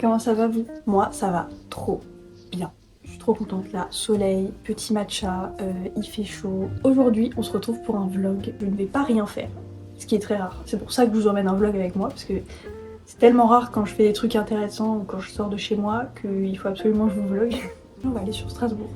Comment ça va vous? Moi ça va trop bien. Je suis trop contente là, soleil, petit matcha, il fait chaud. Aujourd'hui on se retrouve pour un vlog, je ne vais pas rien faire, ce qui est très rare. C'est pour ça que je vous emmène un vlog avec moi parce que c'est tellement rare quand je fais des trucs intéressants ou quand je sors de chez moi qu'il faut absolument que je vous vlog. On va aller sur Strasbourg.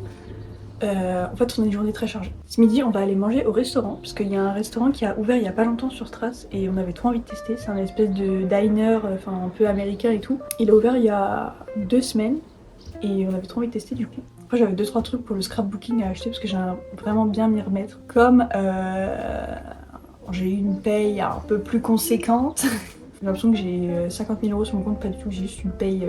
En fait on a une journée très chargée. Ce midi on va aller manger au restaurant parce qu'il y a un restaurant qui a ouvert il y a pas longtemps sur Stras et on avait trop envie de tester. C'est un espèce de diner, enfin un peu américain et tout. Il a ouvert il y a 2 semaines et on avait trop envie de tester du coup. Après j'avais 2-3 trucs pour le scrapbooking à acheter parce que j'aimerais vraiment bien m'y remettre. Comme j'ai eu une paye un peu plus conséquente. J'ai l'impression que j'ai 50 000 € sur mon compte, pas du tout, j'ai juste une paye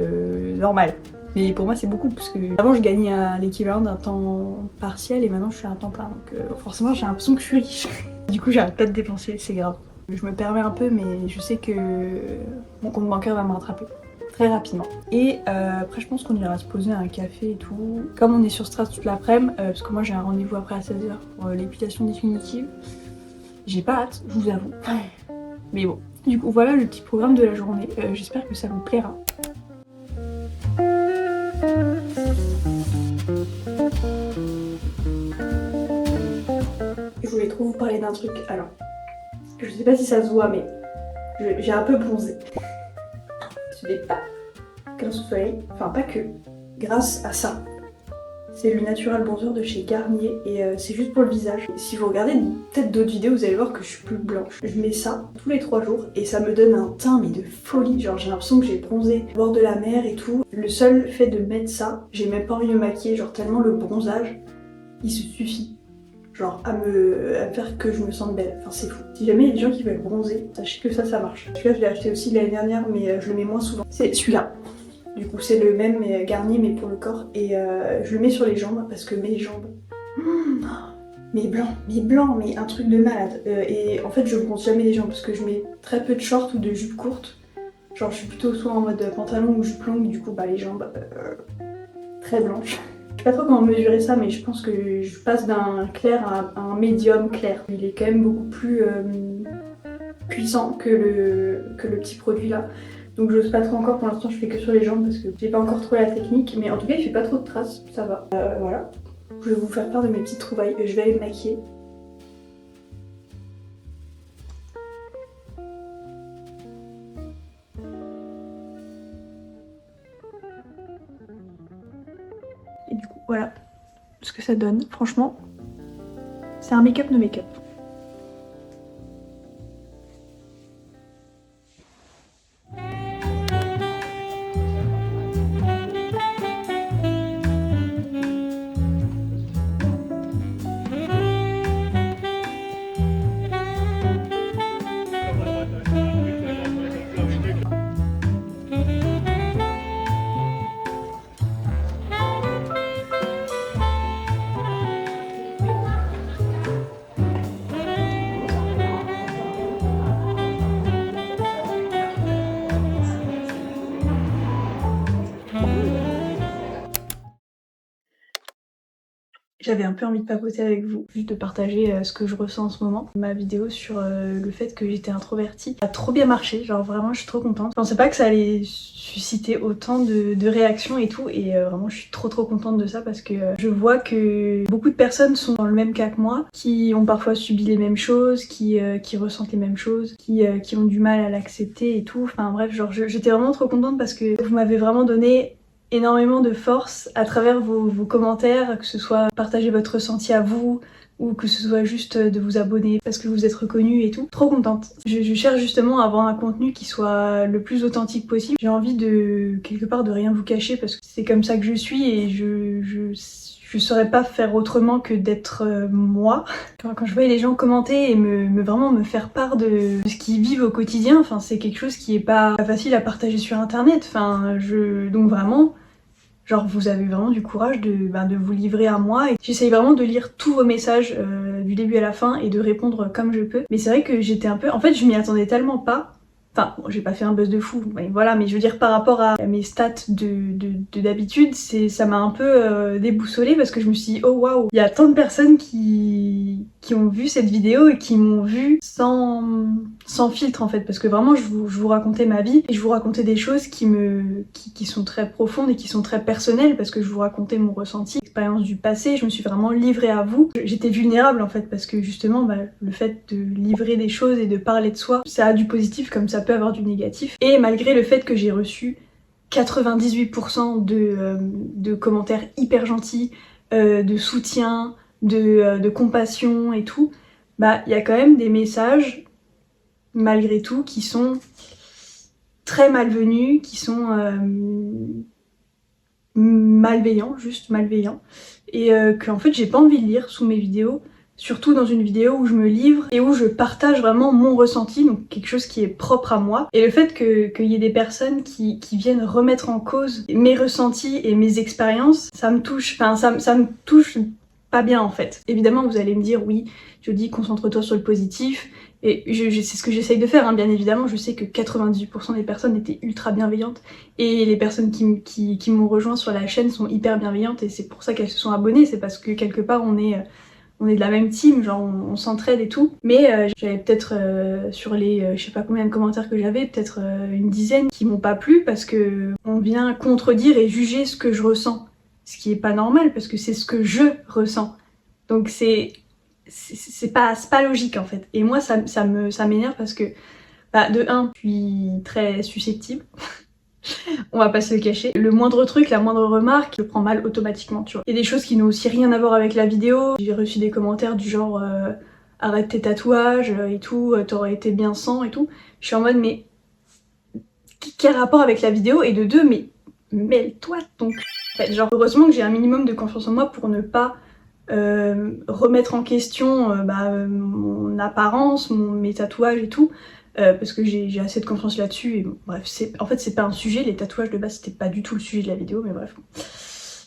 normale. Mais pour moi c'est beaucoup parce que avant je gagnais l'équivalent d'un temps partiel et maintenant je suis à un temps plein. Donc forcément j'ai l'impression que je suis riche. Du coup j'arrête pas de dépenser, c'est grave. Je me permets un peu mais je sais que mon compte bancaire va me rattraper très rapidement. Et après je pense qu'on ira se poser à un café et tout. Comme on est sur Stras toute l'après-midi, parce que moi j'ai un rendez-vous après à 16 h pour l'épilation définitive. J'ai pas hâte, je vous avoue. Mais bon. Du coup voilà le petit programme de la journée, j'espère que ça vous plaira. Je voulais trop vous parler d'un truc, alors je sais pas si ça se voit mais j'ai un peu bronzé. Ce n'est pas grâce au soleil, enfin pas que, grâce à ça. C'est le Natural Bronzer de chez Garnier et c'est juste pour le visage. Si vous regardez peut-être d'autres vidéos, vous allez voir que je suis plus blanche. Je mets ça tous les 3 jours et ça me donne un teint mais de folie. Genre j'ai l'impression que j'ai bronzé au bord de la mer et tout. Le seul fait de mettre ça, j'ai même pas envie de me maquiller, genre tellement le bronzage, il se suffit. Genre à me faire que je me sente belle. Enfin c'est fou. Si jamais il y a des gens qui veulent bronzer, sachez que ça marche. Celui-là je l'ai acheté aussi l'année dernière mais je le mets moins souvent. C'est celui-là. Du coup c'est le même Garnier mais pour le corps et je le mets sur les jambes parce que mes jambes, mais blanc, mais un truc de malade. Et en fait je bronze jamais les jambes parce que je mets très peu de shorts ou de jupes courtes. Genre je suis plutôt soit en mode pantalon ou jupe longue, du coup bah les jambes très blanches. Je sais pas trop comment mesurer ça mais je pense que je passe d'un clair à un médium clair. Il est quand même beaucoup plus puissant que le petit produit là. Donc j'ose pas trop encore, pour l'instant je fais que sur les jambes parce que j'ai pas encore trouvé la technique, mais en tout cas il fait pas trop de traces, ça va. Voilà, je vais vous faire part de mes petites trouvailles, je vais aller me maquiller. Et du coup voilà ce que ça donne, franchement c'est un make-up no make-up. J'avais un peu envie de papoter avec vous, juste de partager ce que je ressens en ce moment. Ma vidéo sur le fait que j'étais introvertie a trop bien marché, genre vraiment je suis trop contente. Je pensais pas que ça allait susciter autant de réactions et tout et vraiment je suis trop contente de ça parce que je vois que beaucoup de personnes sont dans le même cas que moi, qui ont parfois subi les mêmes choses, qui ressentent les mêmes choses, qui ont du mal à l'accepter et tout. Enfin bref, genre j'étais vraiment trop contente parce que vous m'avez vraiment donné énormément de force à travers vos commentaires, que ce soit partager votre ressenti à vous ou que ce soit juste de vous abonner parce que vous êtes reconnus et tout. Trop contente. Je cherche justement à avoir un contenu qui soit le plus authentique possible. J'ai envie de quelque part de rien vous cacher parce que c'est comme ça que je suis et je saurais pas faire autrement que d'être moi. Quand je voyais les gens commenter et vraiment me faire part de ce qu'ils vivent au quotidien, enfin c'est quelque chose qui est pas facile à partager sur internet. Enfin donc vraiment, genre vous avez vraiment du courage de vous livrer à moi. Et j'essaye vraiment de lire tous vos messages du début à la fin et de répondre comme je peux. Mais c'est vrai que j'étais un peu, en fait je m'y attendais tellement pas Enfin, bon, j'ai pas fait un buzz de fou, mais voilà, mais je veux dire par rapport à mes stats d'habitude, ça m'a un peu déboussolée parce que je me suis dit, oh waouh, il y a tant de personnes qui ont vu cette vidéo et qui m'ont vu sans filtre en fait, parce que vraiment je vous racontais ma vie et je vous racontais des choses qui sont très profondes et qui sont très personnelles parce que je vous racontais mon ressenti, l'expérience du passé, je me suis vraiment livrée à vous. J'étais vulnérable en fait parce que justement bah, le fait de livrer des choses et de parler de soi, ça a du positif comme ça peut avoir du négatif. Et malgré le fait que j'ai reçu 98% de commentaires hyper gentils, de soutien, de compassion et tout, bah il y a quand même des messages malgré tout qui sont très malvenus, qui sont malveillants, juste malveillants, et qu'en fait j'ai pas envie de lire sous mes vidéos, surtout dans une vidéo où je me livre et où je partage vraiment mon ressenti, donc quelque chose qui est propre à moi. Et le fait qu'il y ait des personnes qui viennent remettre en cause mes ressentis et mes expériences, ça me touche, enfin ça me touche pas bien en fait. Évidemment vous allez me dire oui, je dis concentre-toi sur le positif, et c'est ce que j'essaye de faire, hein. Bien évidemment, je sais que 98% des personnes étaient ultra bienveillantes et les personnes qui m'ont rejoint sur la chaîne sont hyper bienveillantes et c'est pour ça qu'elles se sont abonnées, c'est parce que quelque part on est de la même team, genre on s'entraide et tout. Mais j'avais peut-être sur les je sais pas combien de commentaires que j'avais, peut-être une dizaine qui m'ont pas plu parce que on vient contredire et juger ce que je ressens. Ce qui est pas normal parce que c'est ce que je ressens. Donc c'est pas logique en fait. Et moi ça m'énerve parce que bah, de un, je suis très susceptible. On va pas se le cacher. Le moindre truc, la moindre remarque, je le prends mal automatiquement, tu vois. Il y a des choses qui n'ont aussi rien à voir avec la vidéo. J'ai reçu des commentaires du genre arrête tes tatouages et tout, t'aurais été bien sans et tout. Je suis en mode mais quel rapport avec la vidéo? Et de deux, mais mêle-toi ton cul. En fait, genre heureusement que j'ai un minimum de confiance en moi pour ne pas remettre en question mon apparence, mes tatouages et tout, parce que j'ai assez de confiance là-dessus et bon, bref, en fait c'est pas un sujet, les tatouages de base c'était pas du tout le sujet de la vidéo, mais bref.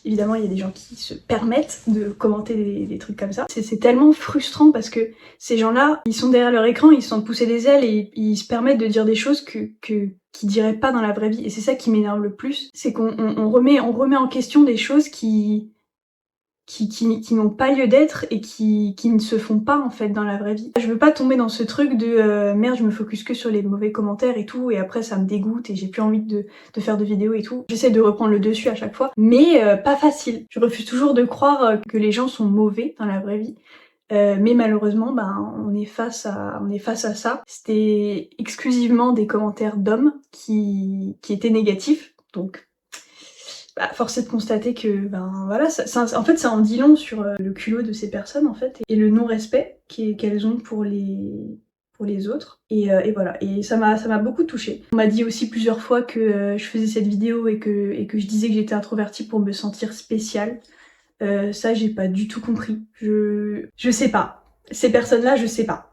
Évidemment il y a des gens qui se permettent de commenter des trucs comme ça. C'est tellement frustrant parce que ces gens-là, ils sont derrière leur écran, ils se sont poussés des ailes et ils se permettent de dire des choses qu'ils diraient pas dans la vraie vie. Et c'est ça qui m'énerve le plus, c'est qu'on remet en question des choses qui n'ont pas lieu d'être et qui ne se font pas en fait dans la vraie vie. Je veux pas tomber dans ce truc de merde je me focus que sur les mauvais commentaires et tout et après ça me dégoûte et j'ai plus envie de faire de vidéos et tout. J'essaie de reprendre le dessus à chaque fois mais pas facile. Je refuse toujours de croire que les gens sont mauvais dans la vraie vie. Mais malheureusement, ben, on est face à ça. C'était exclusivement des commentaires d'hommes qui étaient négatifs, donc bah, force est de constater que, ben voilà, en fait ça en dit long sur le culot de ces personnes en fait, et le non-respect qu'elles ont pour les autres, et voilà, et ça m'a beaucoup touchée. On m'a dit aussi plusieurs fois que je faisais cette vidéo et que je disais que j'étais introvertie pour me sentir spéciale. Ça j'ai pas du tout compris. Je sais pas. Ces personnes-là, je sais pas.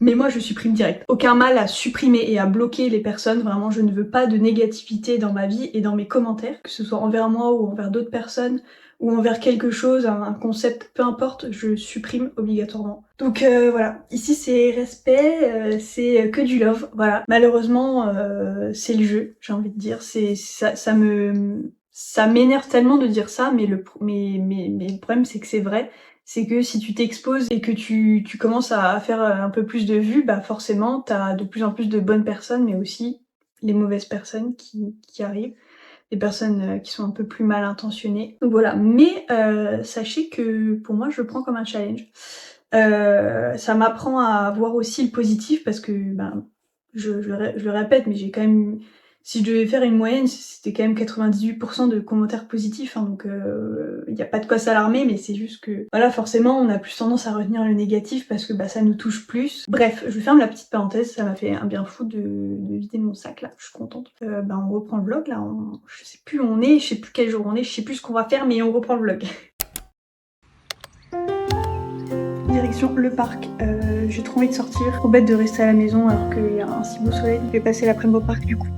Mais moi je supprime direct. Aucun mal à supprimer et à bloquer les personnes, vraiment je ne veux pas de négativité dans ma vie et dans mes commentaires, que ce soit envers moi ou envers d'autres personnes, ou envers quelque chose, un concept, peu importe, je supprime obligatoirement. Donc voilà, ici c'est respect, c'est que du love, voilà. Malheureusement c'est le jeu, j'ai envie de dire, ça m'énerve tellement de dire ça, mais le problème c'est que c'est vrai. C'est que si tu t'exposes et que tu commences à faire un peu plus de vues, bah forcément t'as de plus en plus de bonnes personnes, mais aussi les mauvaises personnes qui arrivent, des personnes qui sont un peu plus mal intentionnées. Donc voilà, mais sachez que pour moi je le prends comme un challenge. Ça m'apprend à voir aussi le positif parce que ben je le répète, mais j'ai quand même, si je devais faire une moyenne, c'était quand même 98% de commentaires positifs, hein, donc y a pas de quoi s'alarmer, mais c'est juste que voilà, forcément on a plus tendance à retenir le négatif parce que bah ça nous touche plus. Bref, je ferme la petite parenthèse, ça m'a fait un bien fou de vider mon sac là, je suis contente. Bah on reprend le vlog là, je sais plus où on est, je sais plus quel jour on est, je sais plus ce qu'on va faire, mais on reprend le vlog. Direction le parc, j'ai trop envie de sortir, trop bête de rester à la maison alors qu'il y a un si beau soleil. Je vais passer l'après-midi au parc du coup.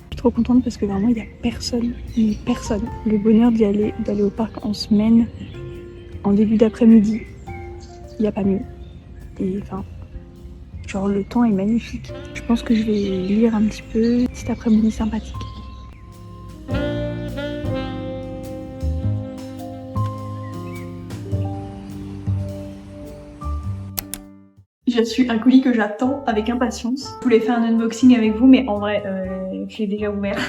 Je suis trop contente parce que vraiment il y a personne, mais personne. Le bonheur d'aller au parc en semaine, en début d'après-midi, il n'y a pas mieux. Et enfin, genre le temps est magnifique. Je pense que je vais lire un petit peu, cet après-midi sympathique. J'ai reçu un colis que j'attends avec impatience. Je voulais faire un unboxing avec vous, mais en vrai, je l'ai déjà ouvert.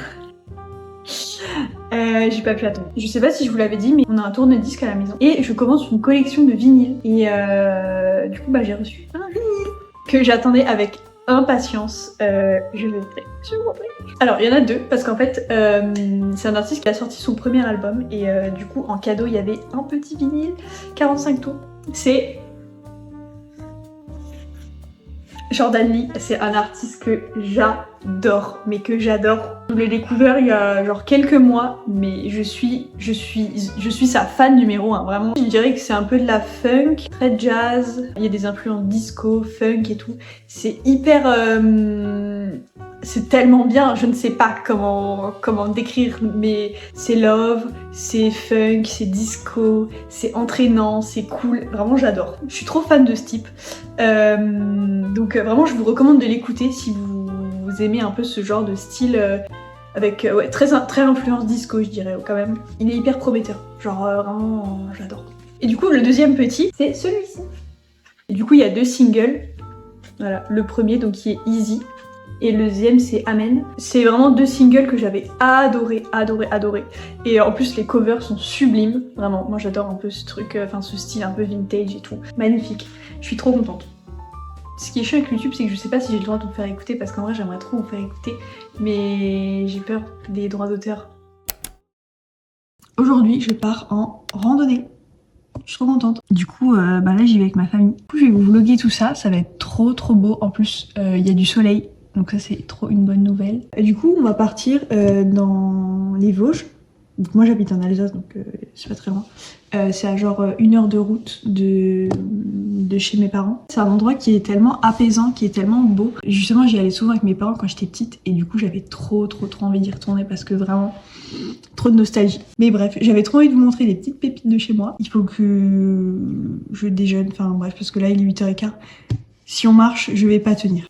J'ai pas pu attendre. Je sais pas si je vous l'avais dit, mais on a un tourne-disque à la maison. Et je commence une collection de vinyles. Et du coup, j'ai reçu un vinyle que j'attendais avec impatience. Je vais vous montrer. Alors, il y en a deux, parce qu'en fait, c'est un artiste qui a sorti son premier album. Et du coup, en cadeau, il y avait un petit vinyle, 45 tours. C'est Jordan Lee, c'est un artiste que j'adore, mais que j'adore. Je l'ai découvert il y a genre quelques mois, mais je suis sa fan numéro 1, vraiment. Je dirais que c'est un peu de la funk, très jazz, il y a des influences disco, funk et tout. C'est hyper... c'est tellement bien, je ne sais pas comment décrire, mais c'est love, c'est funk, c'est disco, c'est entraînant, c'est cool, vraiment j'adore. Je suis trop fan de ce type. Donc vraiment je vous recommande de l'écouter si vous aimez un peu ce genre de style avec ouais, très influence disco je dirais quand même. Il est hyper prometteur, genre vraiment j'adore. Et du coup le deuxième petit c'est celui-ci. Et du coup il y a deux singles, voilà, le premier donc qui est Easy et le deuxième c'est Amen. C'est vraiment deux singles que j'avais adoré. Et en plus les covers sont sublimes, vraiment. Moi j'adore un peu ce truc, enfin ce style un peu vintage et tout. Magnifique, je suis trop contente. Ce qui est chiant avec YouTube, c'est que je sais pas si j'ai le droit de vous faire écouter parce qu'en vrai j'aimerais trop vous faire écouter, mais j'ai peur des droits d'auteur. Aujourd'hui je pars en randonnée. Je suis trop contente. Du coup, là j'y vais avec ma famille. Du coup, je vais vous vlogger tout ça, ça va être trop beau. En plus, il y a du soleil. Donc ça c'est trop une bonne nouvelle. Et du coup on va partir dans les Vosges. Donc moi j'habite en Alsace donc c'est pas très loin. C'est à genre 1 heure de route de chez mes parents. C'est un endroit qui est tellement apaisant, qui est tellement beau. Justement j'y allais souvent avec mes parents quand j'étais petite et du coup j'avais trop envie d'y retourner parce que vraiment trop de nostalgie. Mais bref, j'avais trop envie de vous montrer des petites pépites de chez moi. Il faut que je déjeune, enfin bref parce que là il est 8h15. Si on marche, je vais pas tenir.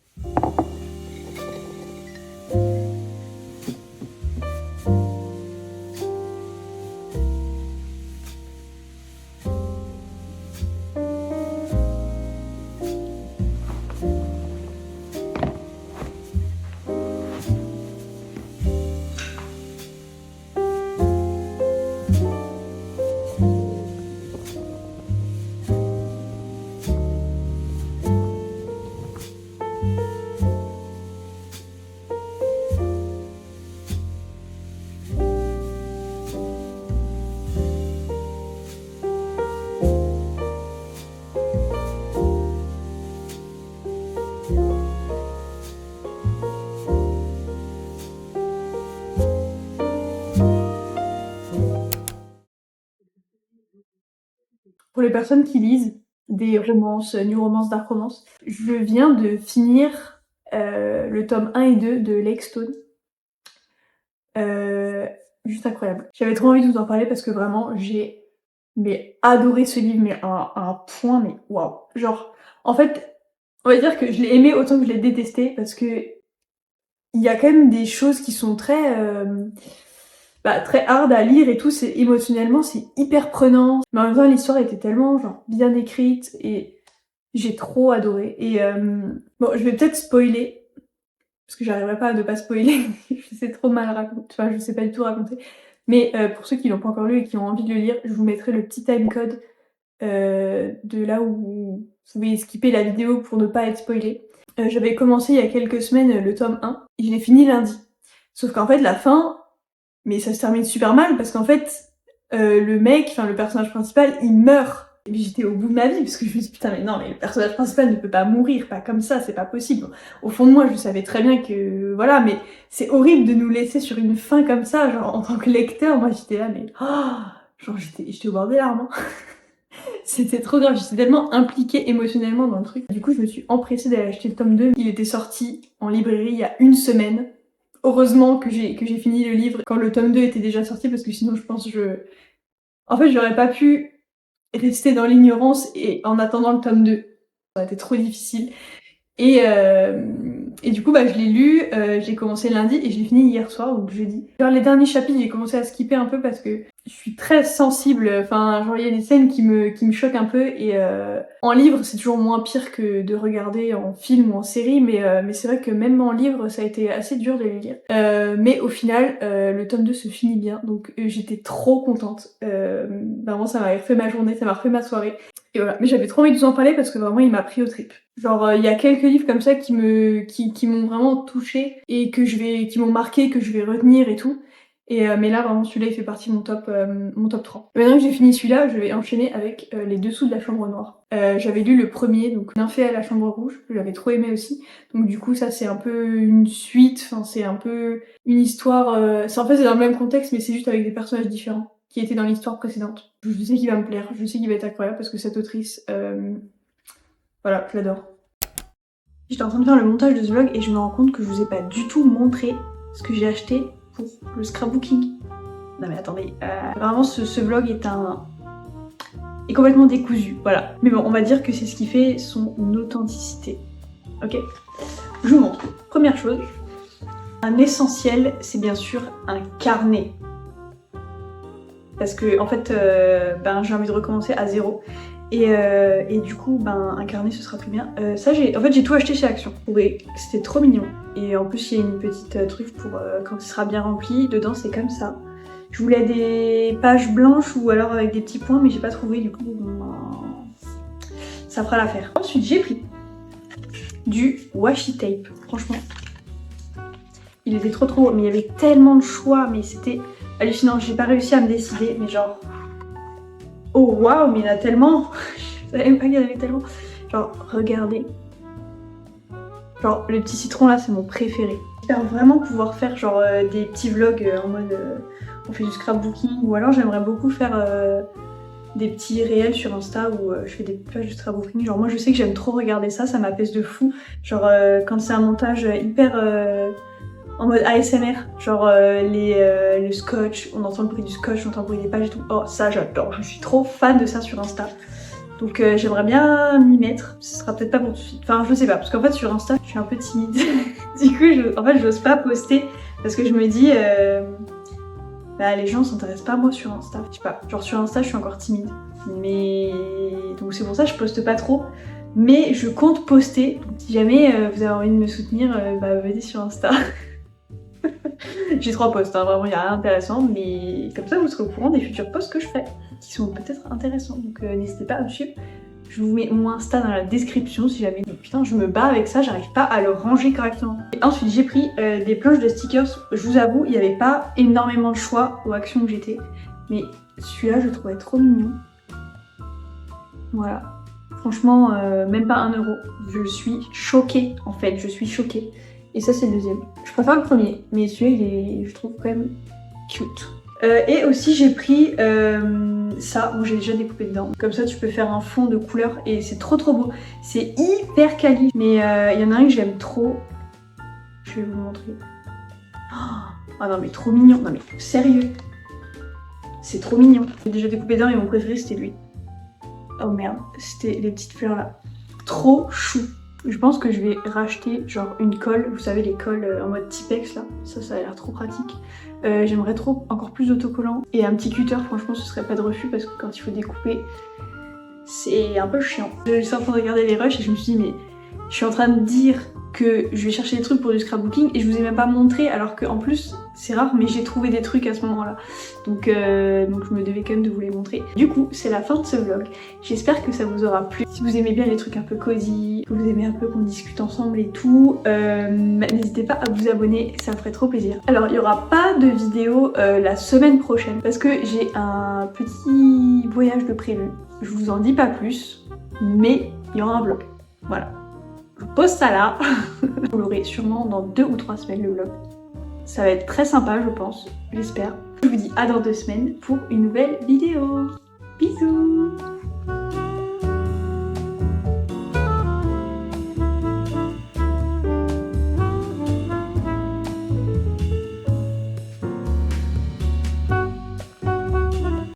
Pour les personnes qui lisent des romances, new romance, dark romance, je viens de finir le tome 1 et 2 de Lake Stone. Juste incroyable. J'avais trop envie de vous en parler parce que vraiment j'ai adoré ce livre, mais à un point, mais waouh. Genre, en fait, on va dire que je l'ai aimé autant que je l'ai détesté parce que il y a quand même des choses qui sont très hard à lire et tout, c'est émotionnellement c'est hyper prenant. Mais en même temps l'histoire était tellement genre bien écrite et j'ai trop adoré. Et bon je vais peut-être spoiler, parce que j'arriverai pas à ne pas spoiler, je sais trop mal raconter, enfin je sais pas du tout raconter. Mais pour ceux qui l'ont pas encore lu et qui ont envie de le lire, je vous mettrai le petit timecode de là où vous pouvez skipper la vidéo pour ne pas être spoilé. J'avais commencé il y a quelques semaines le tome 1, et je l'ai fini lundi. Sauf qu'en fait la fin, mais ça se termine super mal parce qu'en fait, le mec, enfin le personnage principal, il meurt. Et puis j'étais au bout de ma vie parce que je me dis putain mais non mais le personnage principal ne peut pas mourir, pas comme ça, c'est pas possible. Au fond de moi, je savais très bien que voilà, mais c'est horrible de nous laisser sur une fin comme ça, genre en tant que lecteur, moi j'étais là mais genre j'étais au bord des larmes. Hein. C'était trop grave, j'étais tellement impliquée émotionnellement dans le truc. Du coup, je me suis empressée d'aller acheter le tome 2. Il était sorti en librairie il y a une semaine. Heureusement que j'ai fini le livre quand le tome 2 était déjà sorti parce que sinon je pense en fait j'aurais pas pu rester dans l'ignorance et en attendant le tome 2. Ça a été trop difficile. Et du coup, bah, je l'ai lu, j'ai commencé lundi et je l'ai fini hier soir, donc jeudi. Genre les derniers chapitres, j'ai commencé à skipper un peu parce que je suis très sensible, enfin genre il y a des scènes qui me choquent un peu et en livre c'est toujours moins pire que de regarder en film ou en série, mais c'est vrai que même en livre ça a été assez dur de les lire. Mais au final, le tome 2 se finit bien, donc j'étais trop contente. Vraiment ça m'a refait ma journée, ça m'a refait ma soirée. Et voilà, mais j'avais trop envie de vous en parler parce que vraiment il m'a pris aux tripes. Genre il y a quelques livres comme ça qui m'ont vraiment touchée et qui m'ont marqué, que je vais retenir et tout. Mais là vraiment celui-là il fait partie de mon top 3. Et maintenant que j'ai fini celui-là, je vais enchaîner avec Les Dessous de la Chambre Noire. J'avais lu le premier, donc Nymphée à la Chambre Rouge, que j'avais trop aimé aussi. Donc du coup ça c'est un peu une suite, enfin c'est un peu une histoire, en fait c'est dans le même contexte mais c'est juste avec des personnages différents qui étaient dans l'histoire précédente. Je sais qu'il va me plaire, je sais qu'il va être incroyable parce que cette autrice, voilà, je l'adore. J'étais en train de faire le montage de ce vlog et je me rends compte que je vous ai pas du tout montré ce que j'ai acheté pour le scrapbooking. Non mais attendez, vraiment ce vlog est complètement décousu, voilà. Mais bon, on va dire que c'est ce qui fait son authenticité. Ok, je vous montre. Première chose, un essentiel, c'est bien sûr un carnet. Parce que en fait, j'ai envie de recommencer à zéro. Et du coup, un carnet ce sera plus bien. Ça, j'ai tout acheté chez Action. C'était trop mignon. Et en plus, il y a une petite truffe pour quand il sera bien rempli. Dedans, c'est comme ça. Je voulais des pages blanches ou alors avec des petits points, mais j'ai pas trouvé. Du coup, ça fera l'affaire. Ensuite, j'ai pris du washi tape. Franchement, il était trop beau. Mais il y avait tellement de choix, mais c'était hallucinant. J'ai pas réussi à me décider, mais genre... Oh waouh, mais il y en a tellement. Je savais même pas qu'il y en avait tellement. Genre, regardez. Genre, le petit citron là, c'est mon préféré. J'espère vraiment pouvoir faire genre des petits vlogs en mode on fait du scrapbooking, ou alors j'aimerais beaucoup faire des petits réels sur Insta où je fais des pages de scrapbooking. Genre moi je sais que j'aime trop regarder ça, ça m'apaise de fou. Genre quand c'est un montage hyper en mode ASMR, genre le scotch, on entend le bruit du scotch, on entend le bruit des pages et tout. Oh ça j'adore, je suis trop fan de ça sur Insta. Donc j'aimerais bien m'y mettre, ce sera peut-être pas pour tout de suite. Enfin je sais pas, parce qu'en fait sur Insta je suis un peu timide. Du coup en fait j'ose pas poster parce que je me dis les gens s'intéressent pas à moi sur Insta. Je sais pas, genre sur Insta je suis encore timide. Mais donc c'est pour ça que je poste pas trop. Mais je compte poster, donc si jamais vous avez envie de me soutenir, venez sur Insta. J'ai 3 posts, hein, vraiment il n'y a rien d'intéressant, mais comme ça vous serez au courant des futurs posts que je ferai, qui sont peut-être intéressants, donc n'hésitez pas à me suivre. Je vous mets mon Insta dans la description si jamais. Donc, putain, je me bats avec ça, j'arrive pas à le ranger correctement. Et ensuite j'ai pris des planches de stickers. Je vous avoue, il n'y avait pas énormément de choix aux actions où j'étais, mais celui-là je le trouvais trop mignon. Voilà. Franchement, même pas 1 €. Je suis choquée en fait, je suis choquée. Et ça c'est le deuxième. Je préfère le premier, mais celui-là je trouve quand même cute. Et aussi j'ai pris ça, bon j'ai déjà découpé dedans. Comme ça tu peux faire un fond de couleur et c'est trop beau. C'est hyper quali, mais il y en a un que j'aime trop. Je vais vous montrer. Oh non mais trop mignon, non mais sérieux. C'est trop mignon. J'ai déjà découpé dedans et mon préféré c'était lui. Oh merde, c'était les petites fleurs là. Trop chou. Je pense que je vais racheter genre une colle, vous savez les colles en mode Tipex là, ça a l'air trop pratique. J'aimerais trop encore plus d'autocollants et un petit cutter, franchement ce serait pas de refus parce que quand il faut découper, c'est un peu chiant. Je suis en train de regarder les rushs et je me suis dit mais je suis en train de dire que je vais chercher des trucs pour du scrapbooking et je vous ai même pas montré alors qu'en plus c'est rare mais j'ai trouvé des trucs à ce moment là donc je me devais quand même de vous les montrer. Du coup c'est la fin de ce vlog, j'espère que ça vous aura plu. Si vous aimez bien les trucs un peu cosy, que vous aimez un peu qu'on discute ensemble et tout, n'hésitez pas à vous abonner, ça me ferait trop plaisir. Alors il n'y aura pas de vidéo la semaine prochaine parce que j'ai un petit voyage de prévu, je vous en dis pas plus mais il y aura un vlog, voilà. Je vous pose ça là. Vous l'aurez sûrement dans 2 ou 3 semaines le vlog. Ça va être très sympa je pense, j'espère. Je vous dis à dans 2 semaines pour une nouvelle vidéo. Bisous.